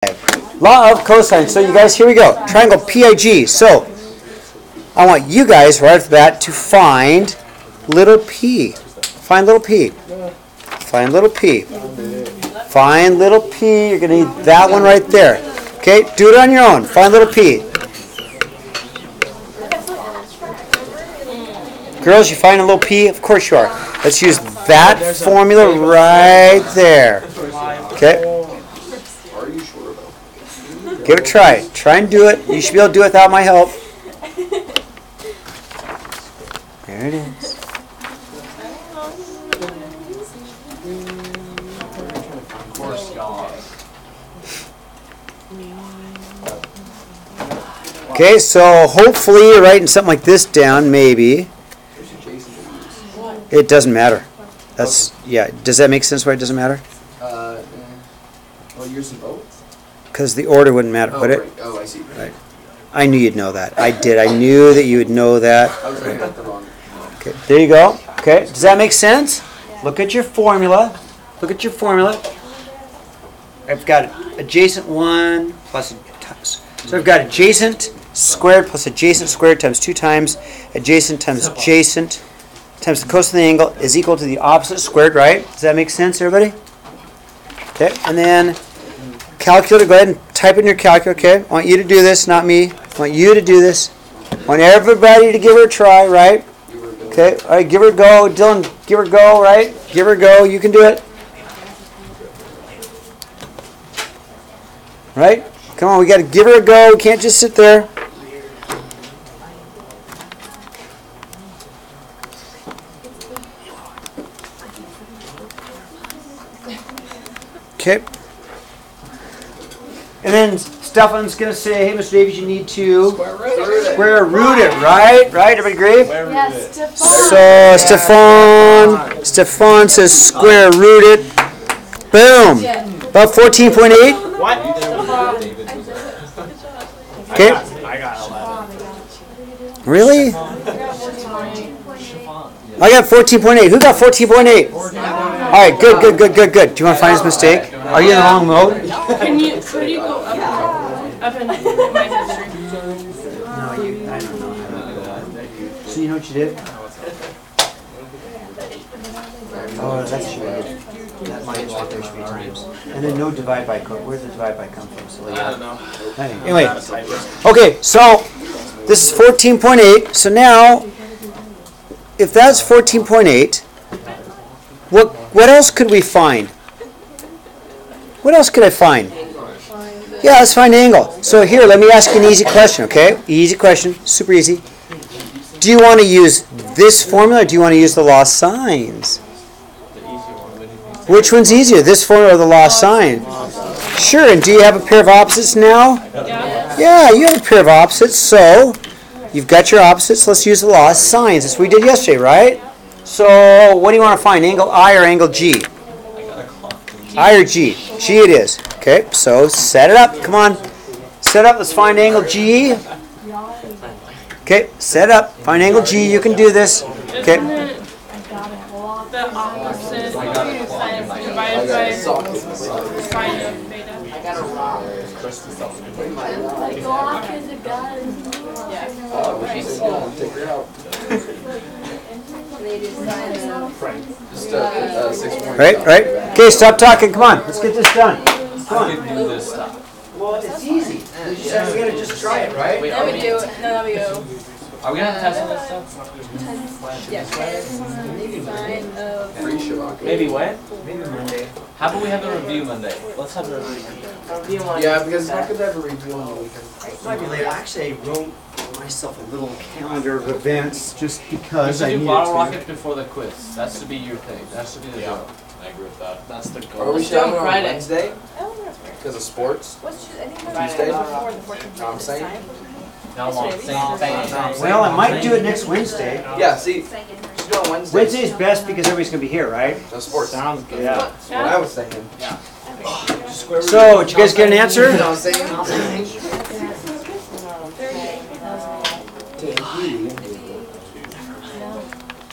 Law of cosine. So you guys, here we go. Triangle PIG. So I want you guys right off the bat to find little p. Find little p. Find little p. Find little p. You're going to need that one right there. Okay, do it on your own. Find little p. Girls, you find a little p? Of course you are. Let's use that formula right there. Okay. Give it a try. Try and do it. You should be able to do it without my help. There it is. Okay, so hopefully you're writing something like this down, maybe. It doesn't matter. That's, yeah. Does that make sense why it doesn't matter? Well, yours and both? Because the order wouldn't matter, would it? Right. Oh, I see. Right. I knew you'd know that. I did. I knew that you would know that. I was looking at the wrong. Okay, there you go. Okay, does that make sense? Look at your formula. Look at your formula. I've got adjacent 1 plus, so I've got adjacent squared plus adjacent squared times 2 times adjacent times adjacent times the cosine angle is equal to the opposite squared, right? Does that make sense, everybody? Okay, and then calculator, go ahead and type in your calculator, okay? I want you to do this, not me. I want you to do this. I want everybody to give her a try, right? Okay, all right, give her a go. Dylan, give her a go, right? Give her a go. You can do it. Right? Come on, we got to give her a go. We can't just sit there. Okay. And then Stefan's going to say, hey, Mr. Davies, you need to square root it, right? Right? Everybody agree? Yes, So Stefan says square root it. Boom. About 14.8. What? Okay. I got 11. Really? I got 14.8. Who got 14.8? All right, good. Do you want to find his mistake? Are you in the wrong mode? Could you go up in my history? No, I don't know. So you know what you did? Oh, that's what you did. That minus right there should be times. And then no divide by. Where's the divide by come from? So I don't know. anyway, okay, so this is 14.8. So now, if that's 14.8, what else could we find? What else could I find? Yeah, let's find angle. So here, let me ask you an easy question, okay? Easy question, super easy. Do you want to use this formula or do you want to use the law of sines? Which one's easier, this formula or the law of sine? Sure, and do you have a pair of opposites now? Yeah, you have a pair of opposites, so you've got your opposites. Let's use the law of sines. That's what we did yesterday, right? So what do you want to find, angle I or angle G? I or G? G it is. Okay, so set it up. Come on. Set up. Let's find angle G. Okay, set up. Find angle G. You can do this. Okay. The opposite divided by sine of beta. Right. Okay, stop talking. Come on. Let's get this done. Come on. Do this stuff. Well, it's easy. We gotta just try it, right? Then we do. Then we go. Are we going to test this stuff? Yes. Maybe when? Maybe Monday. How about we have a review Monday? Let's have a review. Yeah, because how could they have a review on the weekend? Might be later. Actually, I wrote myself a little calendar of events just We because I should do needed bottle to. rocket before the quiz. That should be your thing. That should be the goal. I agree with that. That's the Or goal. we should have it on Friday. Wednesday Oh, that's weird. because of sports. Tuesday? Before the 14th. No, I'm saying. No, I'm saying thing. Well, I might do it next Wednesday. Yeah, see, we should do it on Wednesday. Wednesday is best because everybody's gonna be here, right? No sports. Sounds good. Yeah. That's what I was thinking. So, did you guys get an answer? You know what I'm saying?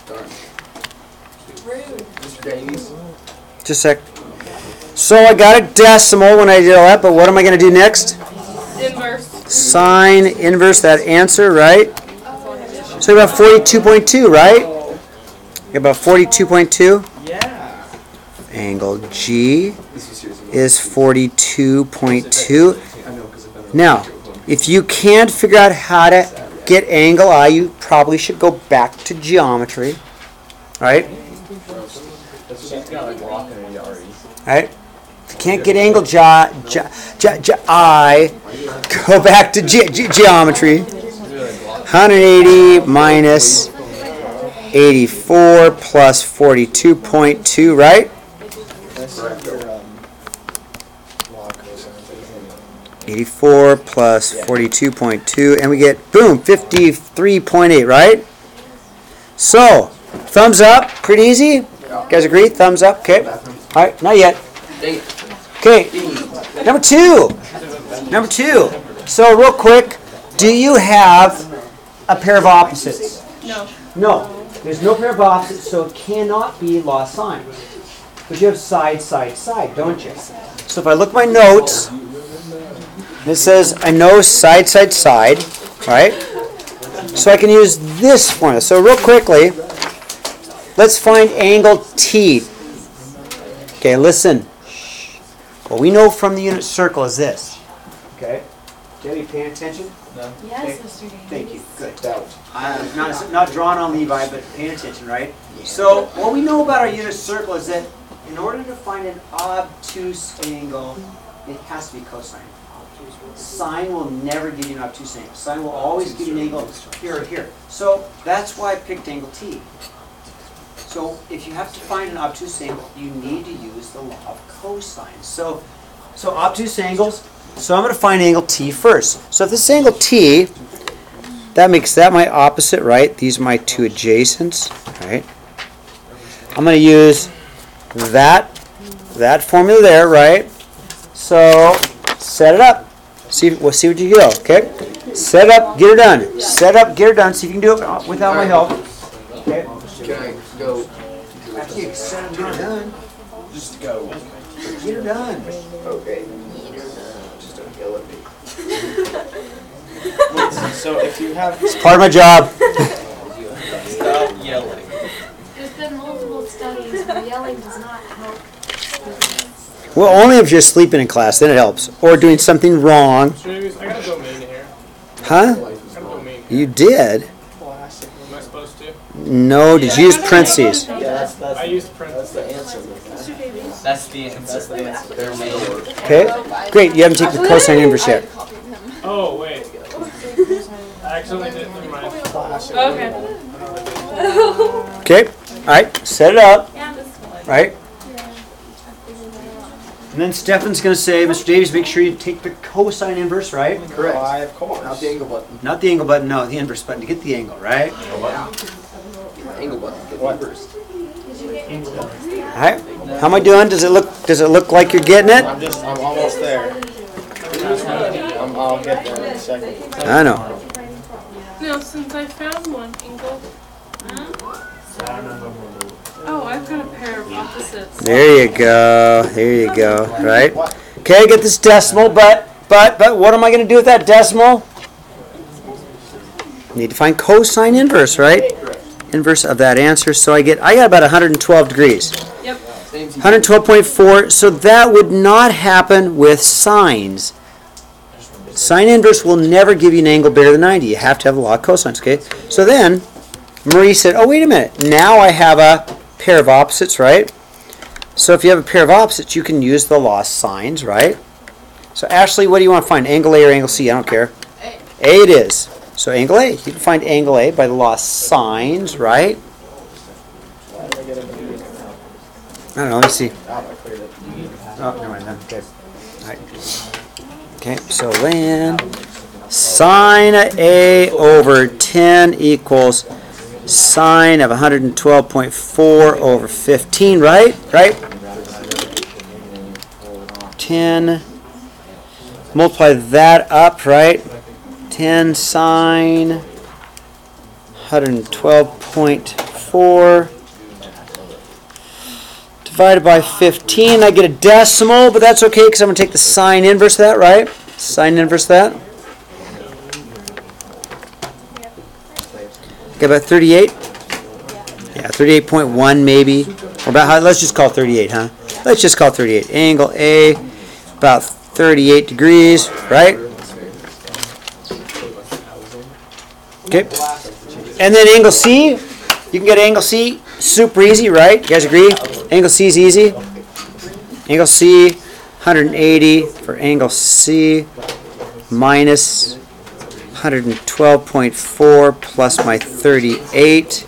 Darn. Mr. Davies. Just a sec. So I got a decimal when I did all that, but what am I going to do next? Inverse. Sine inverse that answer, right? So about 42.2, right? About 42.2. Yeah. Angle G is 42.2. Now, if you can't figure out how to get angle I, you probably should go back to geometry, right? Right? If you can't get angle I, go back to geometry. 180 minus 84 plus 42.2, right? 84 plus 42.2, and we get, boom, 53.8, right? So, thumbs up, pretty easy. You guys agree? Thumbs up, okay. All right, not yet. Okay, number two. Number two. So, real quick, do you have a pair of opposites? No. No. There's no pair of opposites, so it cannot be law of sine. But you have side, side, side, don't you? So if I look at my notes, and it says I know side, side, side, right? So I can use this formula. So real quickly, let's find angle T. Okay, listen. What we know from the unit circle is this. Okay? Debbie, paying attention? No. Yes, Mr. Davies. Thank you. Good. Not drawn on Levi, but paying attention, right? So what we know about our unit circle is that in order to find an obtuse angle, it has to be cosine. Sine will never give you an obtuse angle. Sine will always give you an angle here or here. So that's why I picked angle T. So if you have to find an obtuse angle, you need to use the law of cosine. So obtuse angles. So I'm going to find angle T first. So if this is angle T, that makes that my opposite, right? These are my two adjacents, right? I'm going to use that formula there, right? So set it up. We'll see what you get, okay? Set up, get her done. Set up, get her done. See if you can do it without my help. Okay? Can I go? After you set up, get her done. Just go. Get her done. Okay. Just don't yell at me. So if you have It's part of my job. stop yelling. There's been multiple studies where yelling does not help students. Well, only if you're sleeping in class, then it helps. Or doing something wrong. I gotta go main here. Huh? I gotta go main. You did? Am I supposed to? No, did you use parentheses? Yeah, that's I used print. the answer. That's the answer. They're made. Okay, great. You haven't taken the cosine inverse yet. Oh, wait. I accidentally did. Never mind. Okay. Okay, all right, set it up, right? And then Stefan's going to say, Mr. Davies, make sure you take the cosine inverse, right? Correct. Why, of course. Not the angle button. Not the angle button, no, the inverse button to get the angle, right? Angle button. Get the inverse. All right, how am I doing? Does it look like you're getting it? I'm almost there. I'll get there in a second. I know. No, since I found one angle. Oh, I've got a pair of opposites. There you go, right? Okay, get this decimal, but what am I going to do with that decimal? Need to find cosine inverse, right? Inverse of that answer, so I got about 112 degrees. Yep. 112.4, so that would not happen with sines. Sine inverse will never give you an angle bigger than 90. You have to have a law of cosines, okay? So then, Marie said, oh, wait a minute. Now I have a pair of opposites, right? So if you have a pair of opposites, you can use the law of sines, right? So Ashley, what do you want to find? Angle A or angle C? I don't care. A it is. So angle A. You can find angle A by the law of sines, right? I don't know. Let me see. Oh, never mind then. Okay. All right. Okay, so then sine A over 10 equals sine of 112.4 over 15, right? Right? 10. Multiply that up, right? 10 sine 112.4 divided by 15. I get a decimal, but that's okay because I'm going to take the sine inverse of that, right? Sine inverse of that. Get about 38? Yeah, 38.1 maybe. Or about how, let's just call it 38, huh? Let's just call it 38. Angle A, about 38 degrees, right? Okay. And then angle C, you can get angle C super easy, right? You guys agree? Angle C is easy. Angle C, 180 for angle C, minus 112.4 plus my 38.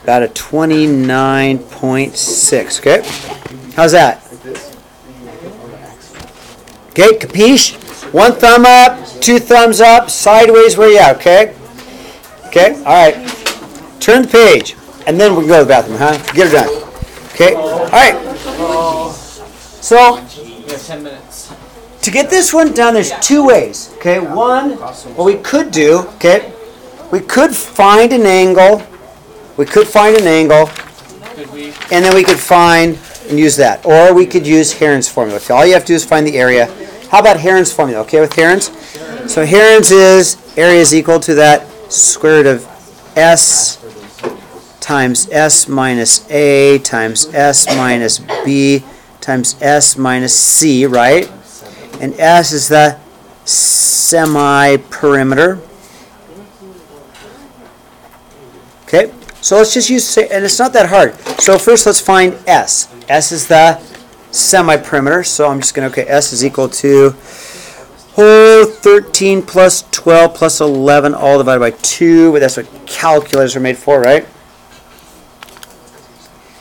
About a 29.6, okay? How's that? Okay, capiche? One thumb up, two thumbs up, sideways where you at, okay? Okay, all right. Turn the page, and then we can go to the bathroom, huh? Get her done. Okay, all right. So, We have 10 minutes. to get this one done, there's two ways, okay? One, what we could do, okay, we could find an angle. We could find an angle, and then we could find and use that. Or we could use Heron's formula. Okay, all you have to do is find the area. How about Heron's formula? Okay, with Heron's? So Heron's is area is equal to that square root of S times S minus A times S minus B times S minus C, right? And S is the semi-perimeter. Okay? So let's just use, and it's not that hard. So first let's find S. S is the semi-perimeter. So I'm just going to, okay, S is equal to 13 plus 12 plus 11 all divided by 2. But that's what calculators are made for, right?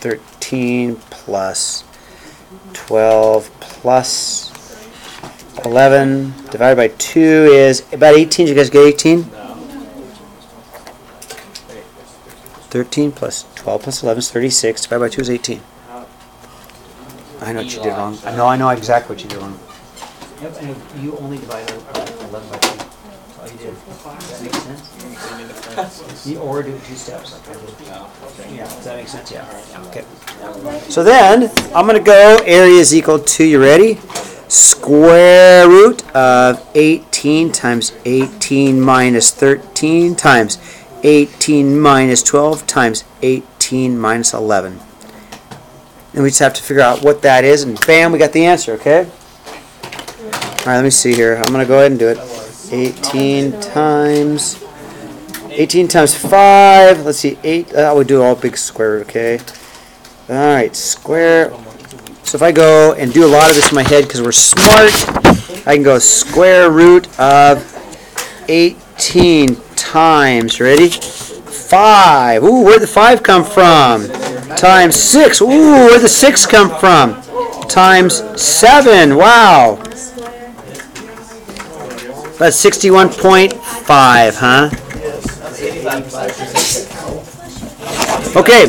13 plus 12 plus 11 divided by 2 is about 18. Did you guys get 18? 13 plus 12 plus 11 is 36. Divided by 2 is 18. I know what you did wrong. I know exactly what you did wrong. Yep, and you only divide 11 by 2. That's all you did. Does that make sense? Or do it 2 steps like I did. Yeah, does that make sense? Yeah. Okay. So then, I'm going to go area is equal to, you ready? Square root of 18 times 18 minus 13 times 18 minus 12 times 18 minus 11. And we just have to figure out what that is, and bam, we got the answer, okay? All right, let me see here. I'm going to go ahead and do it. 18 times 5. Let's see, 8. We'll do all big square root, okay? All right, square. So if I go and do a lot of this in my head because we're smart, I can go square root of 18 times, ready? 5. Ooh, where'd the 5 come from? Times 6. Ooh, where'd the 6 come from? Times 7. Wow. That's 61.5, huh? Okay.